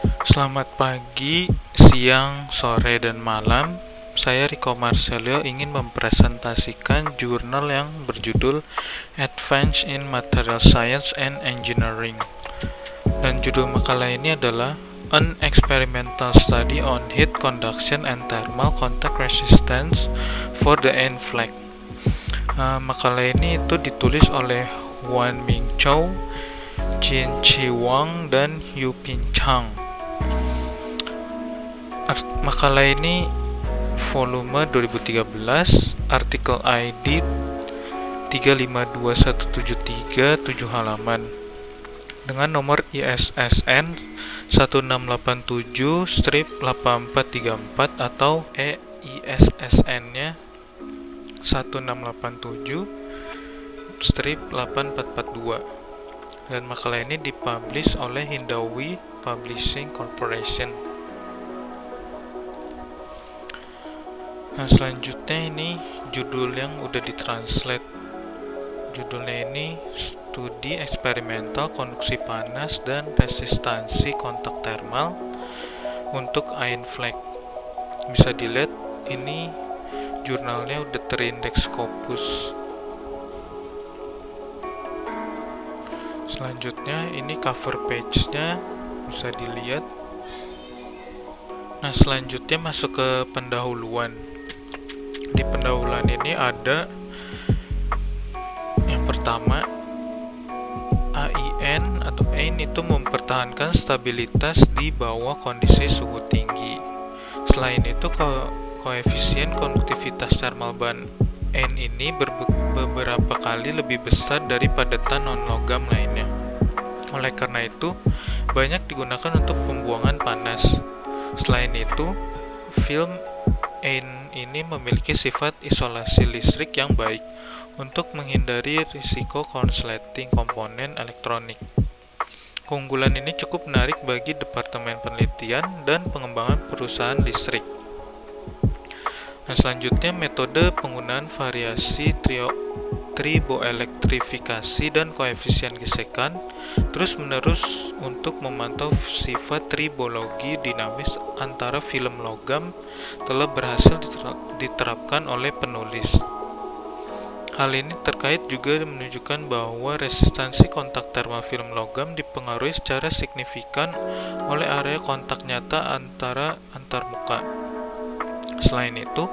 Selamat pagi, siang, sore, dan malam. Saya Rico Marcelio ingin mempresentasikan jurnal yang berjudul Advance in Material Science and Engineering. Dan judul makalah ini adalah An Experimental Study on Heat Conduction and Thermal Contact Resistance for the NFLEX. Makalah ini itu ditulis oleh Wan Ming Chow, Jin Chi Wang, dan Yu Pin Chang. Makalah ini volume 2013, artikel ID 3521737 halaman dengan nomor ISSN 1687-8434 atau EISSN-nya 1687-8442. Dan makalah ini dipublish oleh Hindawi Publishing Corporation. Nah, selanjutnya ini judul yang udah ditranslate. Judulnya ini Studi Eksperimental Konduksi Panas dan Resistansi Kontak Termal untuk NFLEX. Bisa dilihat ini jurnalnya udah terindeks Scopus. Selanjutnya ini cover page-nya bisa dilihat. Nah, selanjutnya masuk ke pendahuluan. Di pendahuluan ini ada yang pertama, AIN atau AIN itu mempertahankan stabilitas di bawah kondisi suhu tinggi. Selain itu, koefisien konduktivitas thermal bahan N ini beberapa kali lebih besar dari padatan non-logam lainnya. Oleh karena itu, banyak digunakan untuk pembuangan panas. Selain itu, film N ini memiliki sifat isolasi listrik yang baik untuk menghindari risiko konsleting komponen elektronik. Keunggulan ini cukup menarik bagi Departemen Penelitian dan Pengembangan Perusahaan Listrik. Nah, selanjutnya metode penggunaan variasi triboelektrifikasi dan koefisien gesekan terus-menerus untuk memantau sifat tribologi dinamis antara film logam telah berhasil diterapkan oleh penulis. Hal ini terkait juga menunjukkan bahwa resistansi kontak termal film logam dipengaruhi secara signifikan oleh area kontak nyata antara antarmuka. Selain itu,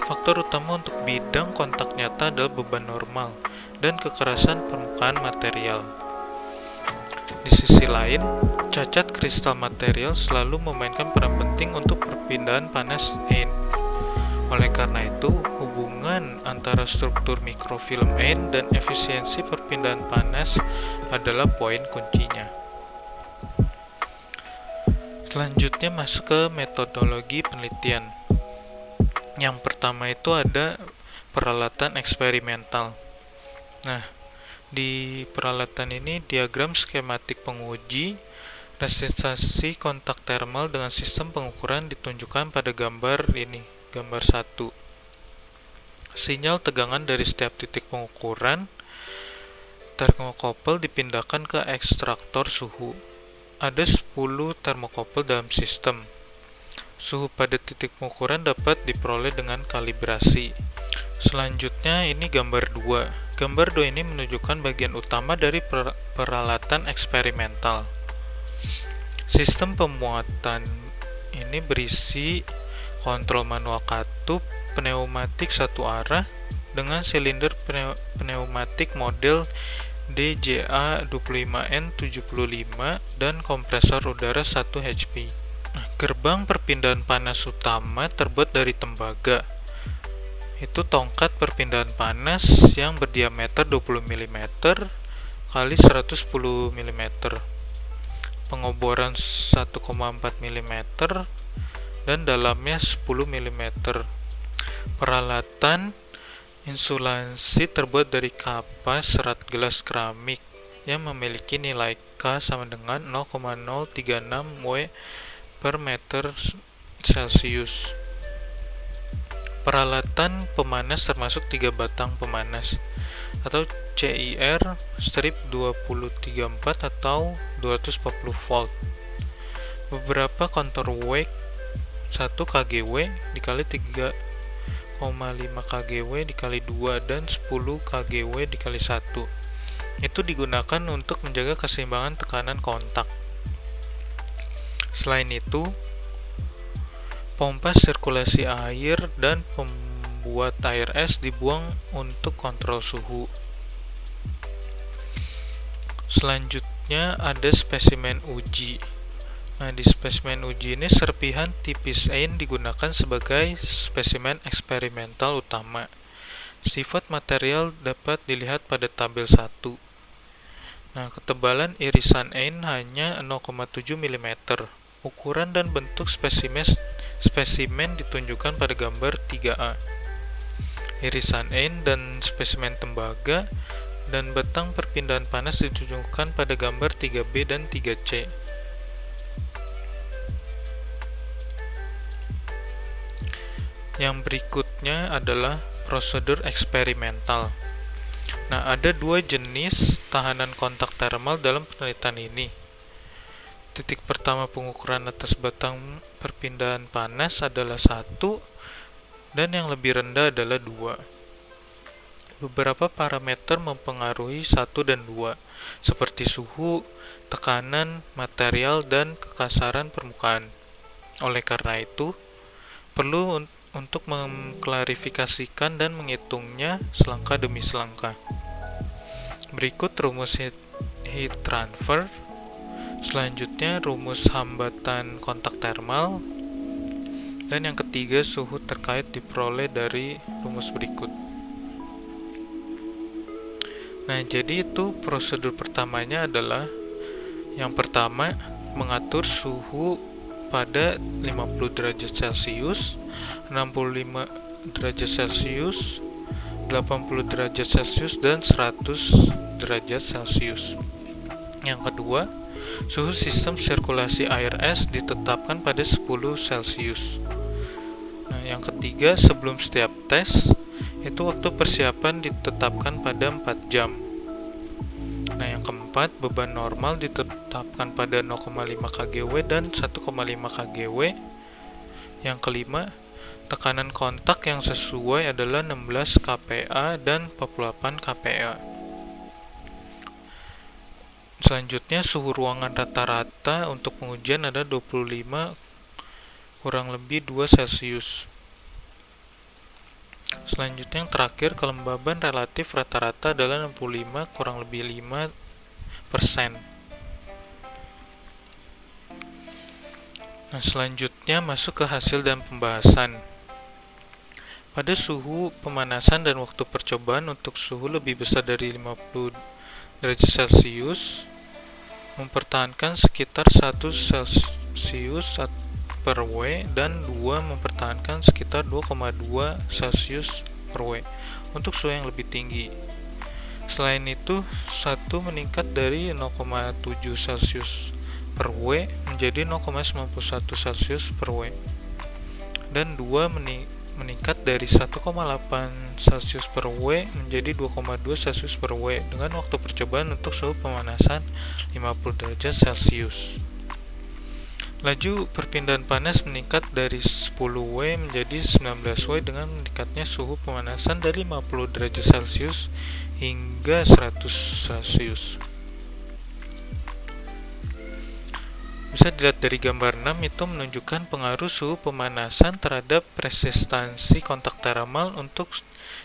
faktor utama untuk bidang kontak nyata adalah beban normal dan kekerasan permukaan material. Di sisi lain, cacat kristal material selalu memainkan peran penting untuk perpindahan panas N. Oleh karena itu, hubungan antara struktur mikrofilm N dan efisiensi perpindahan panas adalah poin kuncinya. Selanjutnya masuk ke metodologi penelitian. Yang pertama itu ada peralatan eksperimental. Nah, di peralatan ini diagram skematik penguji resistansi kontak termal dengan sistem pengukuran ditunjukkan pada gambar ini, gambar 1. Sinyal tegangan dari setiap titik pengukuran termokopel dipindahkan ke ekstraktor suhu. Ada 10 termokopel dalam sistem. Suhu pada titik pengukuran dapat diperoleh dengan kalibrasi. Selanjutnya ini gambar 2. Gambar 2 ini menunjukkan bagian utama dari peralatan eksperimental. Sistem pemuatan ini berisi kontrol manual katup, pneumatik satu arah dengan silinder pneumatik model DJA25N75 dan kompresor udara 1 HP. Gerbang perpindahan panas utama terbuat dari tembaga. Itu tongkat perpindahan panas yang berdiameter 20 mm kali 110 mm. Pengoboran 1,4 mm dan dalamnya 10 mm. Peralatan insulasi terbuat dari kapas serat gelas keramik yang memiliki nilai K sama dengan 0,036 W per meter Celcius. Peralatan pemanas termasuk 3 batang pemanas atau CIR strip 2034 atau 240 volt. Beberapa kontur wake 1 kGW dikali 3,5 kGW dikali 2 dan 10 kGW dikali 1 itu digunakan untuk menjaga keseimbangan tekanan kontak. Selain itu, pompa sirkulasi air dan pembuat air es dibuang untuk kontrol suhu. Selanjutnya ada spesimen uji. Nah, di spesimen uji ini serpihan tipis ein digunakan sebagai spesimen eksperimental utama. Sifat material dapat dilihat pada tabel 1. Nah, ketebalan irisan ein hanya 0,7 mm. Ukuran dan bentuk spesimen ditunjukkan pada gambar 3A. Irisan ein dan spesimen tembaga dan batang perpindahan panas ditunjukkan pada gambar 3B dan 3C. Yang berikutnya adalah prosedur eksperimental. Nah, ada 2 jenis tahanan kontak termal dalam penelitian ini. Titik pertama pengukuran atas batang perpindahan panas adalah 1 dan yang lebih rendah adalah 2. Beberapa parameter mempengaruhi 1 dan 2, seperti suhu, tekanan, material, dan kekasaran permukaan. Oleh karena itu, perlu untuk mengklarifikasikan dan menghitungnya selangkah demi selangkah. Berikut rumus heat transfer, selanjutnya rumus hambatan kontak termal, dan yang ketiga suhu terkait diperoleh dari rumus berikut. Nah, jadi itu prosedur pertamanya adalah yang pertama mengatur suhu pada 50 derajat Celcius, 65 derajat Celcius, 80 derajat Celcius, dan 100 derajat Celcius. Yang kedua, suhu sistem sirkulasi air es ditetapkan pada 10 Celcius. Nah, yang ketiga, sebelum setiap tes, itu waktu persiapan ditetapkan pada 4 jam. Nah, yang keempat, beban normal ditetapkan pada 0,5 kGW dan 1,5 kGW. Yang kelima, tekanan kontak yang sesuai adalah 16 kPa dan 48 kPa. Selanjutnya, suhu ruangan rata-rata untuk pengujian ada 25 kurang lebih 2 Celcius. Selanjutnya yang terakhir, kelembaban relatif rata-rata adalah 65 kurang lebih 5%. Nah, selanjutnya masuk ke hasil dan pembahasan. Pada suhu pemanasan dan waktu percobaan untuk suhu lebih besar dari 50 derajat Celcius, mempertahankan sekitar 1 Celcius per W dan 2 mempertahankan sekitar 2,2 Celcius per W untuk suhu yang lebih tinggi. Selain itu, 1 meningkat dari 0,7 Celcius per W menjadi 0,91 Celcius per W dan 2 meningkat dari 1,8 Celcius per W menjadi 2,2 Celcius per W dengan waktu percobaan untuk suhu pemanasan 50 derajat Celcius. Laju perpindahan panas meningkat dari 10 W menjadi 19 W dengan meningkatnya suhu pemanasan dari 50 derajat Celcius hingga 100 Celcius. Bisa dilihat dari gambar 6, itu menunjukkan pengaruh suhu pemanasan terhadap resistansi kontak termal untuk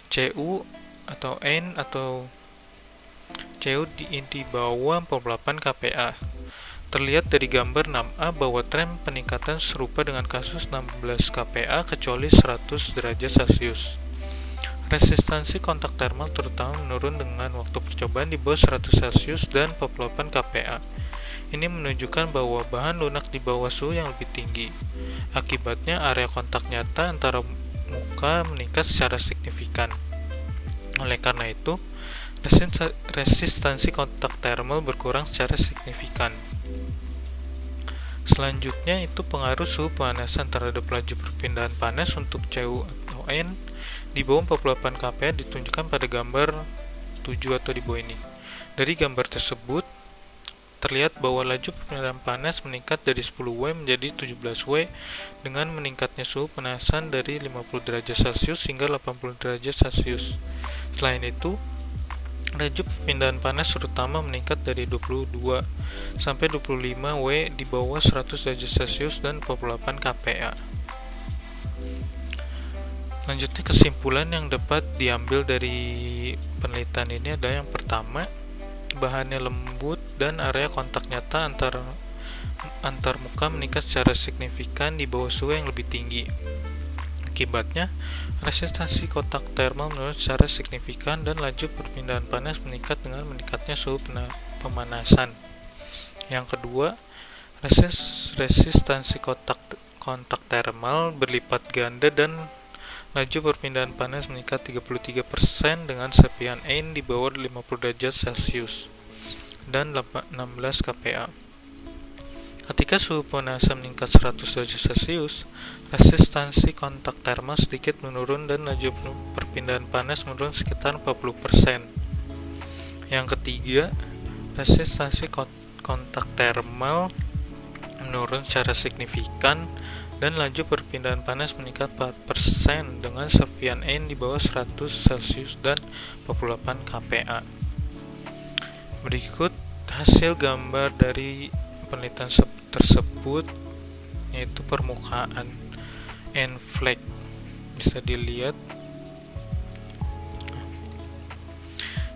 CU atau N atau CU di bawah 48 kPa. Terlihat dari gambar 6A bahwa tren peningkatan serupa dengan kasus 16 kPa kecuali 100 derajat Celcius. Resistansi kontak termal terutama menurun dengan waktu percobaan di bawah 100 Celcius dan 48 kPa. Ini menunjukkan bahwa bahan lunak di bawah suhu yang lebih tinggi. Akibatnya area kontak nyata antara muka meningkat secara signifikan. Oleh karena itu, resistansi kontak termal berkurang secara signifikan. Selanjutnya itu pengaruh suhu pemanasan terhadap laju perpindahan panas untuk CU atau N di bawah 48 kPa ditunjukkan pada gambar 7 atau di bawah ini. Dari gambar tersebut, terlihat bahwa laju perpindahan panas meningkat dari 10 W menjadi 17 W dengan meningkatnya suhu pemanasan dari 50 derajat Celcius hingga 80 derajat Celcius. Selain itu, laju perpindahan panas terutama meningkat dari 22 sampai 25 W di bawah 100 derajat Celcius dan 48 kPa. Lanjutnya, kesimpulan yang dapat diambil dari penelitian ini adalah yang pertama, bahannya lembut dan area kontak nyata antar muka meningkat secara signifikan di bawah suhu yang lebih tinggi. Akibatnya, resistansi kontak termal menurun secara signifikan dan laju perpindahan panas meningkat dengan meningkatnya suhu pemanasan. Yang kedua, resistansi kontak termal berlipat ganda dan laju perpindahan panas meningkat 33% dengan serpihan Ein di bawah 50 derajat Celcius dan 16 kPa. Ketika suhu pemanasan meningkat 100 derajat Celcius, resistansi kontak termal sedikit menurun dan laju perpindahan panas menurun sekitar 40%. Yang ketiga, resistansi kontak termal menurun secara signifikan dan laju perpindahan panas meningkat 4% dengan serpihan Ein di bawah 100 Celcius dan 48 kPa. Berikut hasil gambar dari penelitian tersebut, yaitu permukaan Ein flake. Bisa dilihat.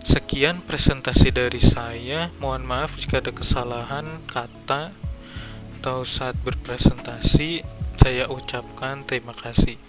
Sekian presentasi dari saya. Mohon maaf jika ada kesalahan kata atau saat berpresentasi. Saya ucapkan terima kasih.